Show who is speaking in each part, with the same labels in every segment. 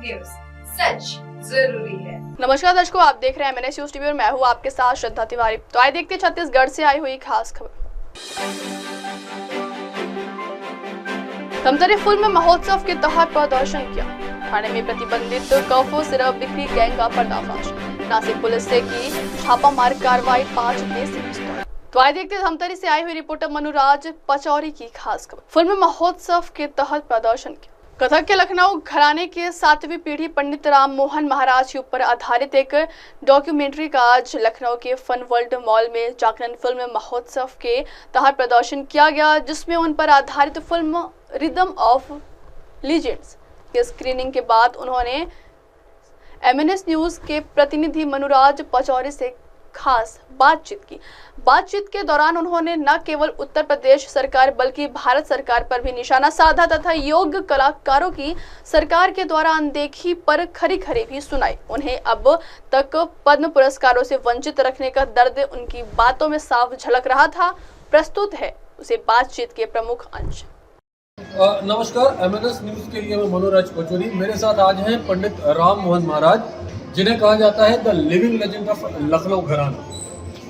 Speaker 1: News, सच जरूरी है।
Speaker 2: नमस्कार दर्शकों, आप देख रहे हैं MNS न्यूज टीवी और मैं हूं आपके साथ श्रद्धा तिवारी। तो आइए देखते हैं छत्तीसगढ़ से आई हुई खास खबर। धमतरी फिल्म महोत्सव के तहत प्रदर्शन किया। थाने में प्रतिबंधित कर्फ्यू सिरप बिक्री गैंग का पर्दाफाश। नासिक पुलिस से की छापामार कार्रवाई, 5 देसी पिस्तौल। तो आइए देखते हैं धमतरी से आई हुई रिपोर्टर मनुराज पचौरी की खास खबर। फिल्म महोत्सव के तहत प्रदर्शन किया। कथक के लखनऊ घराने के 7वीं पीढ़ी पंडित राम मोहन महाराज के ऊपर आधारित एक डॉक्यूमेंट्री का आज लखनऊ के फन वर्ल्ड मॉल में जागरण फिल्म महोत्सव के तहत प्रदर्शन किया गया, जिसमें उन पर आधारित फिल्म रिदम ऑफ लीजेंड्स के स्क्रीनिंग के बाद उन्होंने MNS न्यूज के प्रतिनिधि मनुराज पचौरी से खास बातचीत के दौरान उन्होंने न केवल उत्तर प्रदेश सरकार बल्कि भारत सरकार पर भी निशाना साधा तथा योग्य कलाकारों की सरकार के द्वारा अनदेखी पर खरी भी सुनाई। उन्हें अब तक पद्म पुरस्कारों से वंचित रखने का दर्द उनकी बातों में साफ झलक रहा था। प्रस्तुत है उसे बातचीत के प्रमुख अंश।
Speaker 3: नमस्कार, MNS न्यूज के लिए मैं मनोराज पचौरी। मेरे साथ आज हैं पंडित राम मोहन महाराज, जिन्हें कहा जाता है the living legend of Lucknow घराना।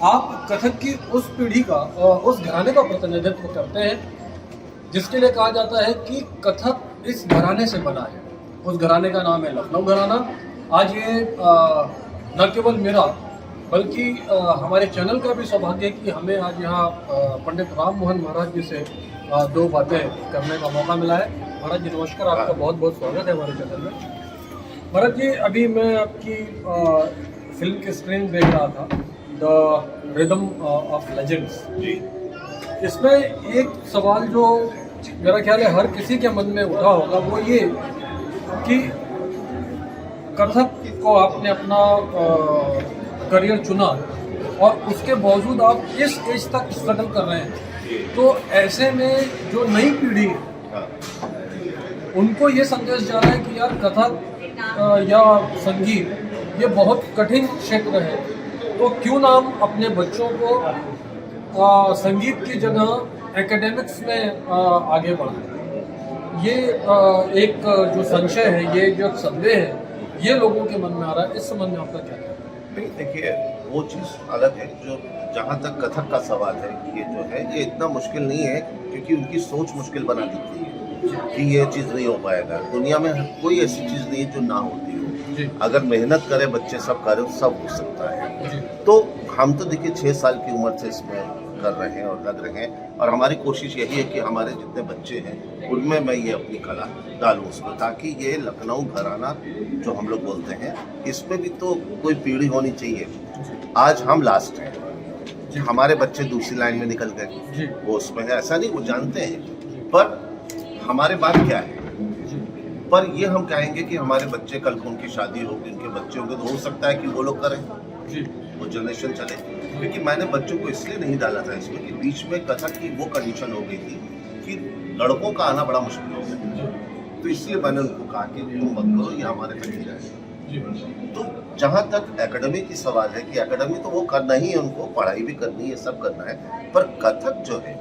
Speaker 3: आप कथक की उस पीढ़ी का, उस घराने का प्रतिनिधित्व करते हैं जिसके लिए कहा जाता है कि कथक इस घराने से बना है। उस घराने का नाम है लखनऊ घराना। आज ये न केवल मेरा बल्कि हमारे चैनल का भी सौभाग्य है कि हमें आज यहाँ पंडित राम मोहन महाराज जी से 2 बातें करने का मौका मिला है। महाराज जी नमस्कार, आपका बहुत बहुत स्वागत है हमारे चैनल में। महाराज जी, अभी मैं आपकी फिल्म की स्क्रीन देख रहा था, द रिदम ऑफ लेजेंड्स। इसमें एक सवाल जो मेरा ख्याल है हर किसी के मन में उठा होगा, वो ये कि कथक को आपने अपना करियर चुना और उसके बावजूद आप इस एज तक स्ट्रगल कर रहे हैं, तो ऐसे में जो नई पीढ़ी है उनको ये संदेश जा रहा है कि यार कथक या संगीत ये बहुत कठिन क्षेत्र है, तो क्यों ना हम अपने बच्चों को संगीत की जगह एकेडमिक्स में आगे बढ़ाएं। ये एक जो संशय है, ये जो संदेह है, ये लोगों के मन में आ रहा है। इस संबंध में आपका क्या है?
Speaker 4: नहीं, देखिए वो चीज़ अलग है। जो जहाँ तक कथक का सवाल है, ये जो है ये इतना मुश्किल नहीं है, क्योंकि उनकी सोच मुश्किल बना देती है कि ये चीज़ नहीं हो पाएगा। दुनिया में कोई ऐसी चीज़ नहीं है जो ना होती हो। अगर मेहनत करे बच्चे, सब करे, सब हो सकता है। तो हम तो देखिए 6 साल की उम्र से इसमें कर रहे हैं और लग रहे हैं, और हमारी कोशिश यही है कि हमारे जितने बच्चे हैं उनमें मैं ये अपनी कला डालूँ उसमें, ताकि ये लखनऊ घराना जो हम लोग बोलते हैं, इसमें भी तो कोई पीढ़ी होनी चाहिए। आज हम लास्ट हैं, हमारे बच्चे दूसरी लाइन में निकल गए, वो उसमें है, ऐसा नहीं, वो जानते हैं। पर हमारे बात क्या है, पर ये हम कहेंगे कि हमारे बच्चे, कल को उनकी शादी होगी, उनके बच्चे होंगे, तो हो सकता है कि वो लोग करें, वो जनरेशन चले। क्योंकि मैंने बच्चों को इसलिए नहीं डाला था इसमें कि बीच में कथक की वो कंडीशन हो गई थी कि लड़कों का आना बड़ा मुश्किल हो गया, तो इसलिए मैंने उनको कहा कि तुम मत करो, ये हमारे पे नहीं जाए। तो जहाँ तक एकेडमी की सवाल है कि एकेडमी तो वो करना ही है, उनको पढ़ाई भी करनी है, सब करना है, पर कथक जो है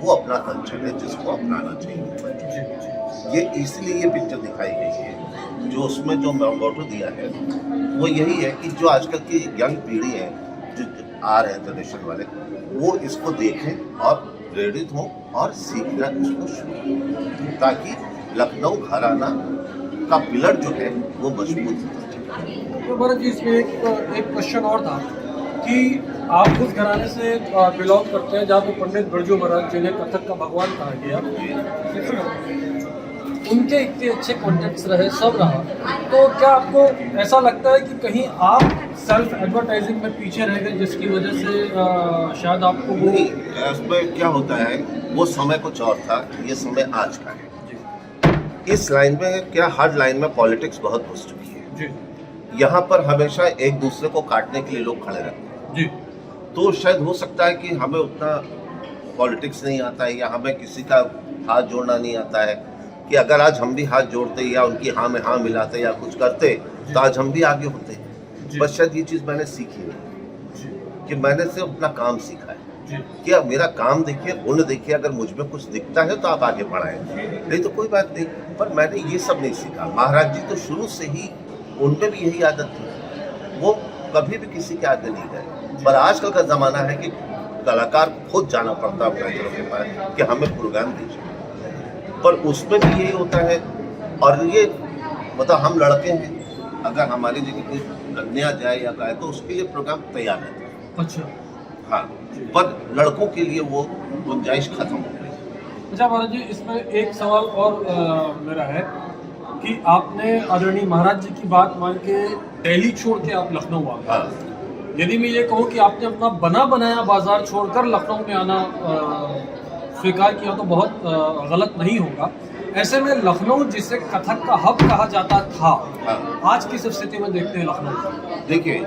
Speaker 4: वो अपना कल्चर है जिसको अपनाना चाहिए। ये इसलिए ये पिक्चर दिखाई गई है, जो उसमें जो मोटो दिया है वो यही है कि जो आजकल की यंग पीढ़ी है, जो आ रहे हैं जनरेशन वाले, वो इसको देखें और प्रेरित हों और सीखना इसको शुरू, ताकि लखनऊ घराना का पिलर जो है वो मजबूत हो।
Speaker 3: तो महाराज जी, इसमें एक क्वेश्चन और था कि आप उस घराने से बिलोंग करते हैं जहाँ पे पंडित बिरजू महाराज, जिन्हें कथक का भगवान कहा गया, उनके इतने अच्छे कॉन्टेक्ट्स रहे, सब रहा, तो क्या आपको ऐसा लगता है कि कहीं आप सेल्फ एडवर्टाइजिंग में पीछे रह गए, जिसकी वजह से शायद आपको वो
Speaker 4: नहीं? इसमें क्या होता है, वो समय कुछ और था, ये समय आज का है। इस लाइन में क्या, हर लाइन में पॉलिटिक्स बहुत घुस चुकी है जी। यहाँ पर हमेशा एक दूसरे को काटने के लिए लोग खड़े रहते हैं जी। तो शायद हो सकता है कि हमें उतना पॉलिटिक्स नहीं आता है, या हमें किसी का हाथ जोड़ना नहीं आता है, कि अगर आज हम भी हाथ जोड़ते या उनकी हाँ में हाँ मिलाते या कुछ करते, तो आज हम भी आगे होते। बस शायद ये चीज़ मैंने सीखी नहीं, कि मैंने सिर्फ अपना काम सीखा है। कि अब मेरा काम देखिए, गुण देखिए, अगर मुझ में कुछ दिखता है तो आप आगे बढ़ाएं, नहीं तो कोई बात नहीं। पर मैंने ये सब नहीं सीखा। महाराज जी तो शुरू से ही उनपे भी यही आदत थी, वो कभी भी किसी के आगे नहीं गए। पर आजकल का जमाना है कि कलाकार खुद जाना पड़ता है ऑर्गेनाइजरों के पास कि हमें प्रोग्राम दीजिए, पर उसमें भी यही होता है। और ये मतलब हम लड़के हैं, अगर हमारी जगह कोई कन्या जाए या गाए तो उसके लिए प्रोग्राम तैयार रहता है।
Speaker 3: अच्छा
Speaker 4: हाँ, पर लड़कों के लिए वो गुंजाइश खत्म हो गई।
Speaker 3: अच्छा महाराज जी, इसमें एक सवाल और मेरा है कि आपने आदरणीय महाराज जी की बात मान के दिल्ली छोड़ के आप लखनऊ आ गए।
Speaker 4: हाँ,
Speaker 3: यदि मैं ये कहूँ कि आपने अपना बना बनाया बाजार छोड़कर लखनऊ में आना स्वीकार किया तो बहुत गलत नहीं होगा। ऐसे में लखनऊ जिसे कथक का हब कहा जाता था,
Speaker 4: हाँ।
Speaker 3: आज किस स्थिति में देखते हैं लखनऊ?
Speaker 4: देखिए,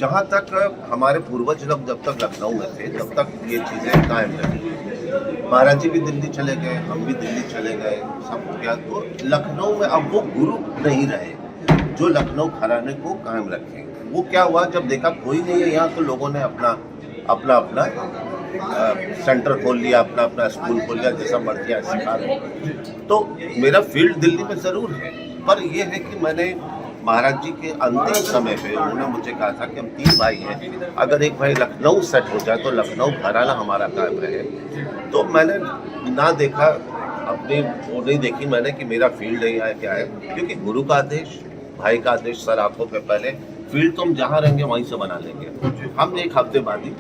Speaker 4: जहाँ तक हमारे पूर्वज लोग जब तक लखनऊ में थे तब तक ये चीज़ें कायम रही। महाराज जी भी दिल्ली चले गए, हम भी दिल्ली चले गए, सब हो गया। तो लखनऊ में अब वो गुरु नहीं रहे जो लखनऊ घराने को कायम रखें। वो क्या हुआ, जब देखा कोई नहीं है यहाँ तो लोगों ने अपना सेंटर खोल लिया, अपना स्कूल खोल लिया, जैसा मर्जी ऐसे सिखा रहे। तो मेरा फील्ड दिल्ली में ज़रूर है, पर यह है कि मैंने महाराज जी के अंतिम समय पे उन्होंने मुझे कहा था कि हम 3 भाई हैं, अगर एक भाई लखनऊ सेट हो जाए तो लखनऊ घराना हमारा कायम रहे। तो मैंने ना देखा, अपनी वो नहीं देखी मैंने कि मेरा फील्ड है या क्या है, क्योंकि गुरु का आदेश, भाई का आदेश सर आंखों पे पहले, फील्ड तो हम जहाँ रहेंगे वहीं से बना लेंगे। हम 1 हफ्ते बाद ही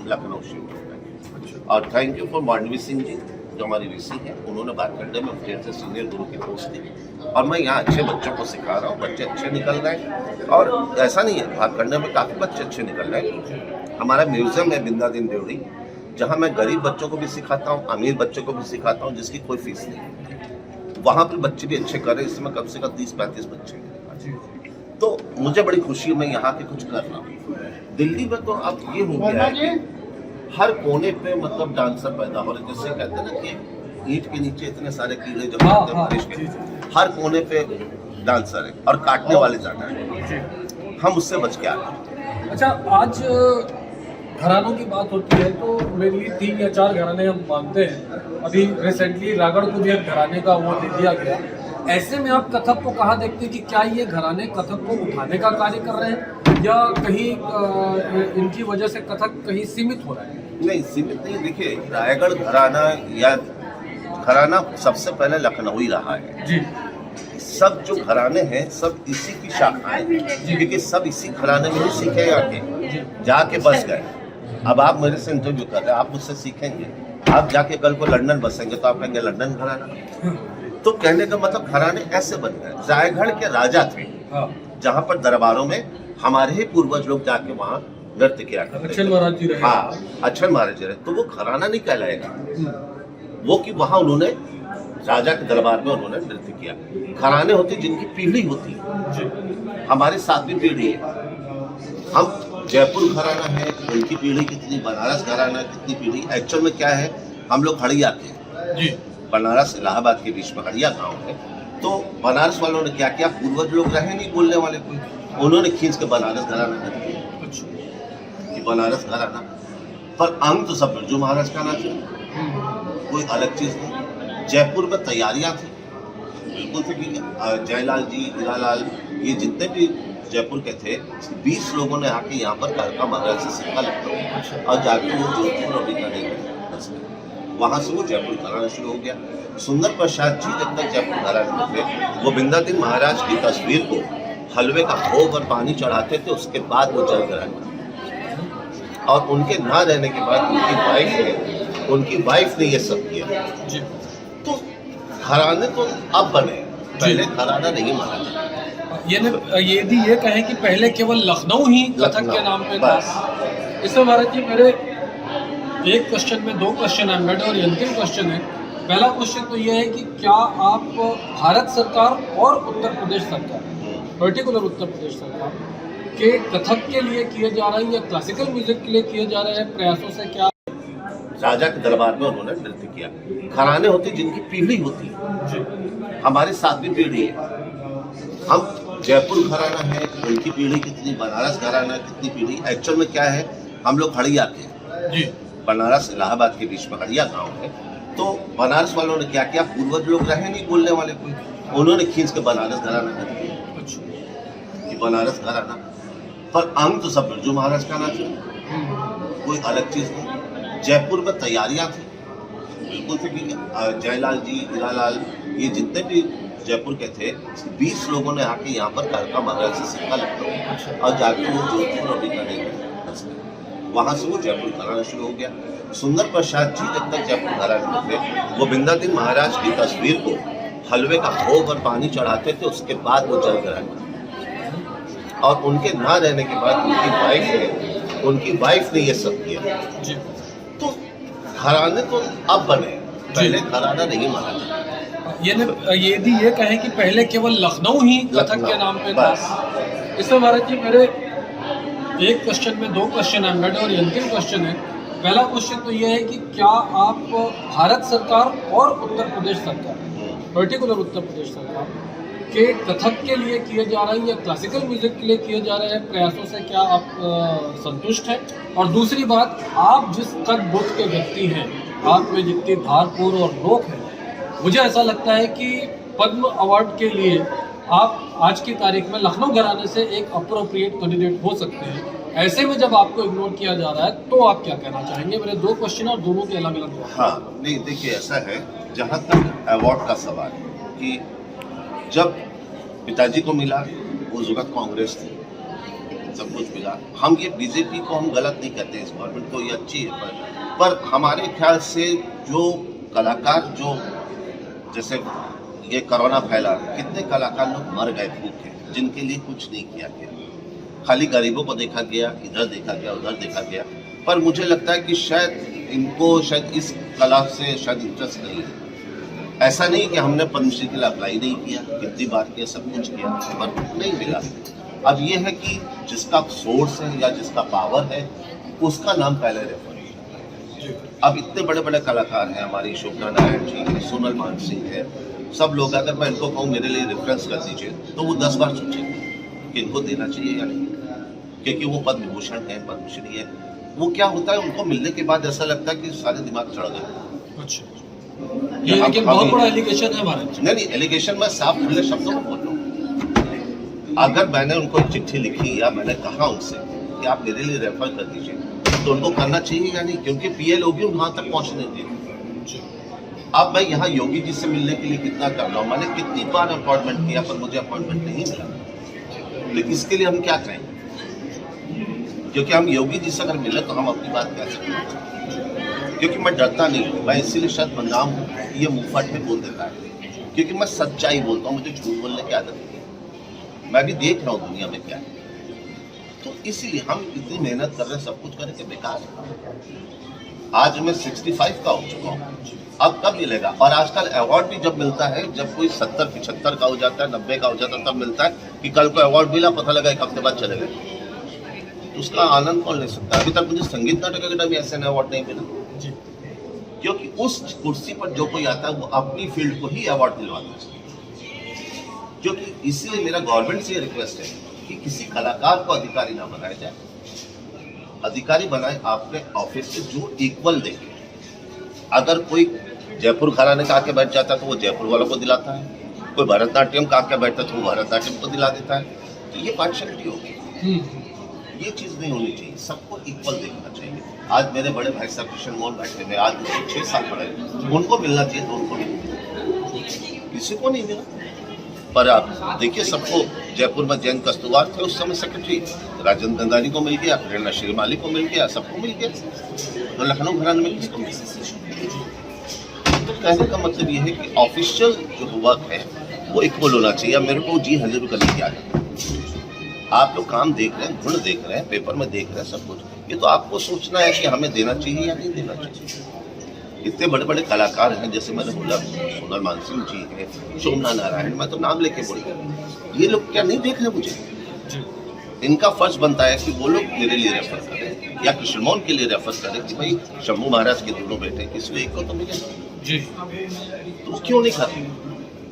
Speaker 4: लखनऊ शिफ्ट हो गए। और thank you for Mandavi Singh ji जो हमारी वीसी है, उन्होंने बात करने में मुझे से सीनियर गुरु की पोस्ट दी और मैं यहाँ अच्छे बच्चों को सिखा रहा हूँ। बच्चे अच्छे निकल रहे हैं और ऐसा नहीं है, बात करने में काफ़ी बच्चे अच्छे निकल रहे हैं। हमारा म्यूजियम है बिंदादीन देवड़ी, जहाँ मैं गरीब बच्चों को भी सिखाता हूँ, अमीर बच्चों को भी सिखाता हूँ, जिसकी कोई फीस नहीं। वहाँ पर बच्चे भी अच्छे कर रहे हैं, इसमें कम से कम 30-35 बच्चे। तो मुझे बड़ी खुशी है, मैं यहाँ के कुछ कर रहा हूँ। दिल्ली में तो अब ये हो गया है हर कोने पे मतलब डांसर पैदा हो रहे, जैसे कहते हैं ना कि ईंट के नीचे इतने सारे कीड़े जब आते हैं बारिश के, हर कोने पे डांसर है और काटने वाले ज्यादा है। हम उससे बच के आ रहे।
Speaker 3: अच्छा, आज घरानों की बात होती है तो मेरे लिए 3 या 4 घराने हम मानते हैं। अभी रिसेंटली रागड़ को भी एक घराने का वो दे दिया गया। ऐसे में आप कथक को कहाँ देखते हैं कि क्या ये घराने कथक को उठाने का कार्य कर रहे हैं या कहीं इनकी वजह से कथक कहीं सीमित हो रहा है?
Speaker 4: नहीं, सीमित नहीं। देखिए, रायगढ़ घराना या घराना सबसे पहले लखनऊ ही रहा है
Speaker 3: जी।
Speaker 4: सब जो घराने हैं सब इसी की शाखाएं, क्योंकि सब इसी घराने में ही सीखे आके जाके बस गए। अब आप मेरे से इंटरव्यू कर रहे हैं, आप मुझसे सीखेंगे, आप जाके कल को लंदन बसेंगे तो आप कहेंगे लंदन घराना। तो कहने का मतलब घराने ऐसे बन गए। रायगढ़ के राजा थे जहाँ पर दरबारों में हमारे ही पूर्वज लोग जाके वहाँ नृत्य किया करते थे।
Speaker 3: अच्छन महाराज जी रहे।
Speaker 4: हाँ, अच्छन महाराज जी रहे, तो वो घराना नहीं कहलाएगा वो, कि वहाँ उन्होंने राजा के दरबार में उन्होंने नृत्य किया। घराने होते जिनकी पीढ़ी होती है, हमारी 7वीं पीढ़ी है। हम जयपुर घराना है, उनकी पीढ़ी कितनी, बनारस घराना कितनी पीढ़ी। एक्चुअल में क्या है, हम लोग हड़िया के जी, बनारस इलाहाबाद के बीच में हड़िया गांव है। तो बनारस वालों ने क्या किया, पूर्वज लोग रहे नहीं बोलने वाले कोई, उन्होंने खींच के बनारस घराना कर दिया कि बनारस घराना। पर अंग तो सब बिरजू महाराज का ना था, कोई अलग चीज नहीं। जयपुर में तैयारियां थी बिल्कुल थी कि जयलाल जी, हीरालाल, ये जितने भी जयपुर के थे 20 लोगों ने आके यहाँ पर कालका महाराज से सीखा लखनऊ और जाके वो जोधपुर और बीकानेर, वहाँ से वो जयपुर घराना शुरू हो गया। सुंदर प्रसाद जी जब तक जयपुर घराने में थे, वो बिंदादीन महाराज की तस्वीर को हलवे का भोग और पानी चढ़ाते थे, उसके बाद वो जल ग्रहण। और उनके ना रहने के बाद उनकी वाइफ ने ये सब किया जी। तो घराने तो अब बने, पहले घराना नहीं माना जाता।
Speaker 3: यदि ये कहें कि पहले केवल लखनऊ ही कथक के नाम पे था। इसमें महाराज जी मेरे एक क्वेश्चन में 2 क्वेश्चन है मेरे, और अंतिम क्वेश्चन है। पहला क्वेश्चन तो ये है कि क्या आप भारत सरकार और उत्तर प्रदेश सरकार, पर्टिकुलर उत्तर प्रदेश सरकार के कथक के लिए किए जा रहे हैं या क्लासिकल म्यूजिक के लिए किए जा रहे हैं प्रयासों से क्या?
Speaker 4: राजा के दरबार में उन्होंने नृत्य किया। घराने होते जिनकी पीढ़ी होती है, हमारी 7वीं पीढ़ी है। हम जयपुर घराना है, उनकी पीढ़ी कितनी, बनारस घराना कितनी पीढ़ी। एक्चुअल में क्या है, हम लोग हड़िया के जी, बनारस इलाहाबाद के बीच में हड़िया गांव है। तो बनारस वालों ने क्या किया, पूर्वज लोग रहे नहीं बोलने वाले कोई, उन्होंने खींच के बनारस घराना कर दिया कि बनारस घराना, पर अंग तो सब बिरजू महाराज का नाम है, कोई अलग चीज नहीं। जयपुर में तैयारियां थी बिल्कुल थी कि जयलाल जी, हीरालाल, ये जितने भी जयपुर के थे 20 लोगों ने आके यहाँ पर कालका महाराज से सिक्का लखनऊ और जाके वो जोधपुर और बीकानेर वहाँ से वो जयपुर घराना शुरू हो गया। सुंदर प्रसाद जी जब तक जयपुर घराने थे, वो बिंदादिन महाराज की तस्वीर को हलवे का भोग और पानी चढ़ाते थे, उसके बाद वो जल कराते। और उनके ना रहने के बाद उनकी वाइफ ने ये सब किया। तो घराने तो अब बने, पहले घराना नहीं माना जाता।
Speaker 3: यदि ये कहें कि पहले केवल लखनऊ ही कथक के नाम पे था। इसमें महाराज जी मेरे एक क्वेश्चन में 2 क्वेश्चन है मेरे, और अंतिम क्वेश्चन है। पहला क्वेश्चन तो ये है कि क्या आप भारत सरकार और उत्तर प्रदेश सरकार, पर्टिकुलर उत्तर प्रदेश सरकार के कथक के लिए किए जा रहे हैं या क्लासिकल म्यूजिक के लिए किए जा रहे हैं प्रयासों से क्या आप संतुष्ट हैं? और दूसरी बात, आप जिस कद बुद्ध के व्यक्ति हैं, आप में जितनी भारपूर और लोक है, मुझे ऐसा लगता है कि पद्म अवार्ड के लिए आप आज की तारीख में लखनऊ घराने से एक अप्रोप्रिएट कैंडिडेट हो सकते हैं। ऐसे में जब आपको इग्नोर किया जा रहा है तो आप क्या कहना चाहेंगे? मेरे 2 क्वेश्चन और दोनों के अलग अलग।
Speaker 4: हाँ, नहीं देखिए ऐसा है, जहाँ तक अवार्ड का सवाल है कि जब पिताजी को मिला उस वक्त कांग्रेस थी, सब कुछ मिला। हम ये बीजेपी को हम गलत नहीं कहते, इस गवर्नमेंट को ये अच्छी है, पर हमारे ख्याल से जो कलाकार, जो जैसे ये कोरोना फैला, कितने कलाकार लोग मर गए भूखे, जिनके लिए कुछ नहीं किया गया। खाली गरीबों को देखा गया, इधर देखा गया, उधर देखा गया। पर मुझे लगता है कि शायद इनको इस कला से शायद इंटरेस्ट नहीं है। ऐसा नहीं कि हमने पद्मश्री के लिए अप्लाई नहीं किया, कितनी बार किया, सब कुछ किया, पर नहीं मिला। अब ये है कि जिसका सोर्स है या जिसका पावर है, उसका नाम पहले रेफर किया। अब इतने बड़े बड़े कलाकार हैं, हमारी शोभना नारायण जी है, सोनल मानसिंह है, सब लोग, अगर मैं इनको कहूँ मेरे लिए रेफरेंस कर दीजिए, तो वो 10 बार सोचेंगे कि इनको देना चाहिए या नहीं, क्योंकि वो पद्म भूषण है, पद्मश्री है। वो क्या होता है, उनको मिलने के बाद ऐसा लगता है कि सारे दिमाग चढ़ गए।
Speaker 3: अच्छा, ये लेकिन बहुत बड़ा एलिगेशन है हमारे।
Speaker 4: नहीं, एलिगेशन मैं साफ खुले शब्दों में बोल रहा हूँ। अगर मैंने उनको चिट्ठी लिखी या मैंने कहा उनसे कि आप मेरे लिए रेफर कर दीजिए, तो उनको करना चाहिए या नहीं, क्योंकि पीएल होगी वहां तक पहुंचने दी। अब मैं यहाँ योगी जी से मिलने के लिए कितना कर रहा हूँ, मैंने कितनी बार अपॉइंटमेंट किया, पर मुझे अपॉइंटमेंट नहीं मिला। तो इसके लिए हम क्या करें, क्योंकि हम योगी जी से अगर मिले तो हम अपनी बात कह सकते हैं, क्योंकि मैं डरता नहीं हूँ। मैं इसीलिए शायद बदनाम हूँ, ये मुंहफट में बोल देता है, क्योंकि मैं सच्चाई बोलता हूँ, मुझे झूठ बोलने की आदत नहीं है। मैं भी देख रहा हूँ दुनिया में क्या है, तो इसीलिए हम इतनी मेहनत कर रहे हैं, सब कुछ करें कि बेकार है। आज मैं 65 का हो चुका हूँ, अब कब मिलेगा? और आजकल अवार्ड भी जब मिलता है, जब कोई 70-75 का हो जाता है, 90 का हो जाता है, तब मिलता है कि कल को अवार्ड मिला, पता लगा 1 हफ्ते बाद चले गए। उसका आनंद कौन ले सकता है? अभी तक मुझे संगीत नाटक अकेडमी ऐसे अवार्ड नहीं मिला जी, क्योंकि उस कुर्सी पर जो कोई आता है वो अपनी फील्ड को ही अवार्ड दिलवाता है। क्योंकि इसलिए मेरा गवर्नमेंट से ये रिक्वेस्ट है कि किसी कलाकार को अधिकारी ना बनाया जाए, अधिकारी बनाए आपने ऑफिस से जो इक्वल देखे। अगर कोई जयपुर घराने का आके बैठ जाता है तो वो जयपुर वालों को दिलाता है, कोई भरतनाट्यम का आके बैठता है तो वो भरतनाट्यम को दिला देता है। तो ये पार्शियलिटी होगी, ये चीज़ नहीं होनी चाहिए, सबको इक्वल देखना चाहिए। आज मेरे बड़े भाई साहब कृष्ण मोहन बैठे हुए, आज 6 साल पढ़े, उनको मिलना चाहिए तो उनको नहीं मिला, किसी को नहीं मिला। पर आप देखिए, सबको जयपुर में जैन कस्तूरबार थे उस समय सेक्रेटरी, राजेंद्र गंगानी को मिल गया, प्रेरणा श्रीमाली को मिल गया, सबको मिल गया, तो लखनऊ घराने में किसको मिल गया? तो कहने का मतलब ये है कि ऑफिशियल जो वर्क है वो इक्वल होना चाहिए। मेरे को जी हाजिर करने की आदत है। आप लोग काम देख रहे हैं, गुण देख रहे हैं, पेपर में देख रहे हैं, सब कुछ, ये तो आपको सोचना है कि हमें देना चाहिए या नहीं देना चाहिए। इतने बड़े बड़े कलाकार हैं, जैसे मैंने बोला सोनल मानसिंह जी है, शोभना नारायण, मैं तो नाम लेके बोल रहा, ये लोग क्या नहीं देख रहे मुझे? इनका फर्ज बनता है कि वो लोग मेरे लिए रेफर करें या कृष्ण मोहन के लिए रेफर करें कि भाई शंभू महाराज के दोनों बेटे, किसी एक को तो मिले जी, तो क्यों नहीं करते?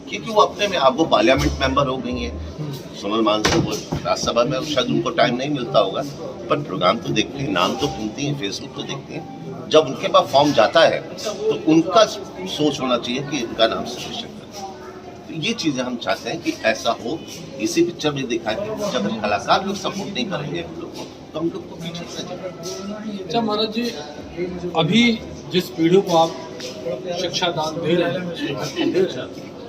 Speaker 4: क्योंकि वो अपने में, आप वो पार्लियामेंट मेंबर हो गई हैं, सोनल मानसिंह वो राज्यसभा में, शायद उनको टाइम नहीं मिलता होगा, पर प्रोग्राम तो देखते हैं, नाम तो सुनती हैं, फेसबुक तो देखते हैं, जब उनके पास फॉर्म जाता है तो उनका सोच होना चाहिए कि इनका नाम सजेशन करें। तो ये चीज़ें हम चाहते हैं कि ऐसा हो। इसी पिक्चर में दिखाया कि जब कलाकार लोग सपोर्ट नहीं करेंगे हम लोग को तो हम लोग को पीछे से जाएंगे।
Speaker 3: अच्छा महाराज जी, अभी जिस पीढ़ी को आप शिक्षा दान दे रहे हैं,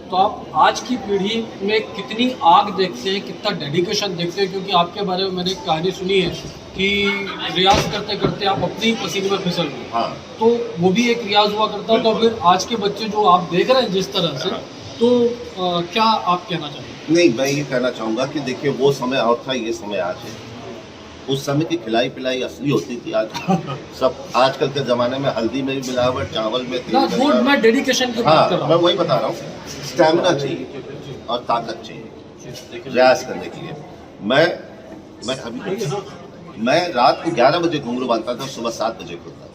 Speaker 3: तो आप आज की पीढ़ी में कितनी आग देखते हैं, कितना डेडिकेशन देखते हैं? क्योंकि आपके बारे में मैंने एक कहानी सुनी है कि रियाज करते करते आप अपनी पसीने में फिसल गए।
Speaker 4: हाँ,
Speaker 3: तो वो भी एक रियाज हुआ करता। तो फिर आज के बच्चे जो आप देख रहे हैं जिस तरह से, तो क्या आप कहना चाहेंगे?
Speaker 4: नहीं, मैं ये कहना चाहूँगा कि देखिए वो समय और था, ये समय आज है। उस समय की खिलाई पिलाई असली होती थी। आज सब आजकल के ज़माने में हल्दी में भी मिलावट, चावल में तेल में मिलावट।
Speaker 3: मैं डेडिकेशन की बात कर रहा
Speaker 4: मैं
Speaker 3: हूँ।
Speaker 4: वही बता रहा हूँ, स्टैमिना चाहिए और ताकत चाहिए प्रयास करने के लिए। मैं रात को 11 बजे घुंघरू बांधता था, सुबह 7 बजे खुलता था।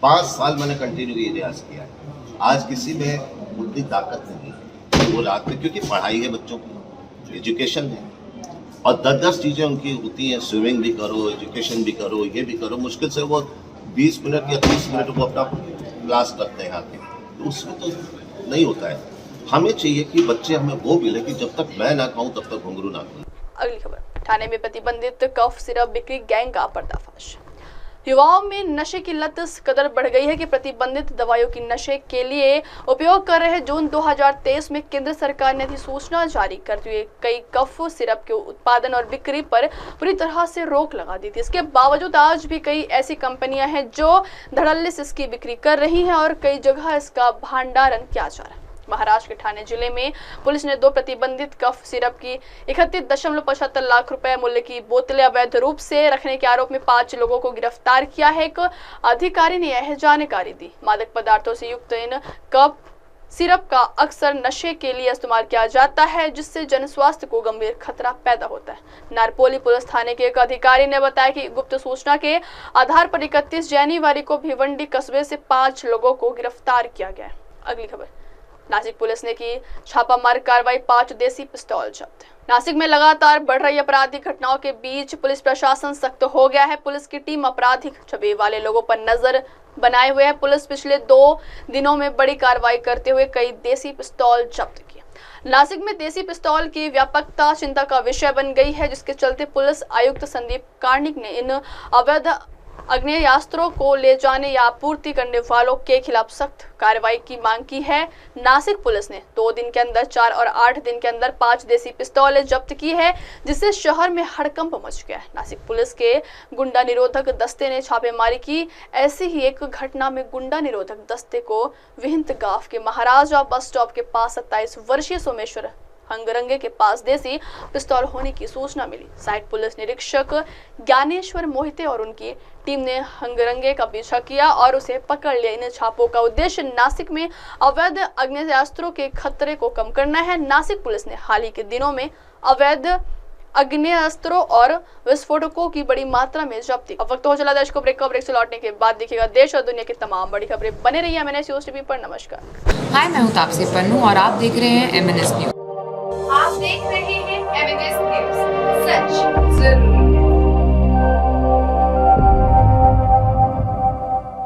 Speaker 4: 5 साल मैंने कंटिन्यू ये रियाज किया है। आज किसी में उतनी ताकत नहीं है वो रात में, क्योंकि पढ़ाई है बच्चों की, एजुकेशन है और 10-10 चीज़ें उनकी होती हैं। स्विमिंग भी करो, एजुकेशन भी करो, ये भी करो। मुश्किल से वो 20 मिनट या 30 मिनट वो अपना क्लास करते हैं आके, तो उसमें तो नहीं होता है। हमें चाहिए कि बच्चे हमें वो मिले कि जब तक मैं ना कहूँ तब तक घुंघरू ना कहूँ।
Speaker 2: अगली खबर, ठाणे में प्रतिबंधित कफ सिरप बिक्री गैंग का पर्दाफाश। युवाओं में नशे की लत इस कदर बढ़ गई है कि प्रतिबंधित दवाइयों की नशे के लिए उपयोग कर रहे जून 2023 में केंद्र सरकार ने अधिसूचना जारी करते हुए कई कफ सिरप के उत्पादन और बिक्री पर पूरी तरह से रोक लगा दी थी। इसके बावजूद आज भी कई ऐसी कंपनियां हैं जो धड़ल्ले से इसकी बिक्री कर रही हैं और कई जगह इसका भंडारण किया जा रहा है। महाराष्ट्र के ठाणे जिले में पुलिस ने 2 प्रतिबंधित कफ सिरप की 31.75 लाख रुपए मूल्य की बोतलें अवैध रूप से रखने के आरोप में 5 लोगों को गिरफ्तार किया है। एक अधिकारी ने यह जानकारी दी। मादक पदार्थों से युक्त इन कफ सिरप का अक्सर नशे के लिए इस्तेमाल किया जाता है, जिससे जन स्वास्थ्य को गंभीर खतरा पैदा होता है। नारपोली पुलिस थाने के एक अधिकारी ने बताया कि गुप्त सूचना के आधार पर 31 जनवरी को भिवंडी कस्बे से 5 लोगों को गिरफ्तार किया गया। अगली खबर, नासिक पुलिस ने की छापामार कार्रवाई, 5 देसी पिस्तौल जब्त। नासिक में लगातार बढ़ रही आपराधिक घटनाओं के बीच पुलिस प्रशासन सख्त हो गया है। पुलिस की टीम आपराधिक छवि वाले लोगों पर नजर बनाए हुए है। पुलिस पिछले 2 दिनों में बड़ी कार्रवाई करते हुए कई देसी पिस्तौल जब्त किए। नासिक में देसी पिस्तौल की व्यापकता चिंता का विषय बन गई है, जिसके चलते पुलिस आयुक्त संदीप कार्णिक ने इन अवैध आग्नेयास्त्रों को ले जाने या आपूर्ति करने वालों के खिलाफ सख्त कार्रवाई की मांग की है। नासिक पुलिस ने 2 दिन के अंदर 4 और 8 दिन के अंदर 5 देसी पिस्तौलें जब्त की है, जिससे शहर में हड़कंप मच गया है। नासिक पुलिस के गुंडा निरोधक दस्ते ने छापेमारी की। ऐसी ही एक घटना में गुंडा निरोधक दस्ते को विहिंत गांव के महाराजा बस स्टॉप के पास 27 वर्षीय सोमेश्वर हंगरंगे के पास देसी पिस्तौल होने की सूचना मिली। सहायक पुलिस निरीक्षक ज्ञानेश्वर मोहिते और उनकी टीम ने हंगरंगे का पीछा किया और उसे पकड़ लिया। इन छापों का उद्देश्य नासिक में अवैध आग्नेयास्त्रों के खतरे को कम करना है। नासिक पुलिस ने हाल ही के दिनों में अवैध आग्नेयास्त्रों और विस्फोटकों की बड़ी मात्रा में जब्ती। अब वक्त हो चला देश को ब्रेक से लौटने के बाद देखिएगा देश और दुनिया की तमाम बड़ी खबरें। बने रहिए MNS न्यूज़ टीवी पर। नमस्कार।
Speaker 5: हाय, मैं हूँ तापसी पन्नू और आप देख रहे हैं MNS न्यूज़।
Speaker 1: आप देख रहे हैं MNS न्यूज़, सच जरूरी।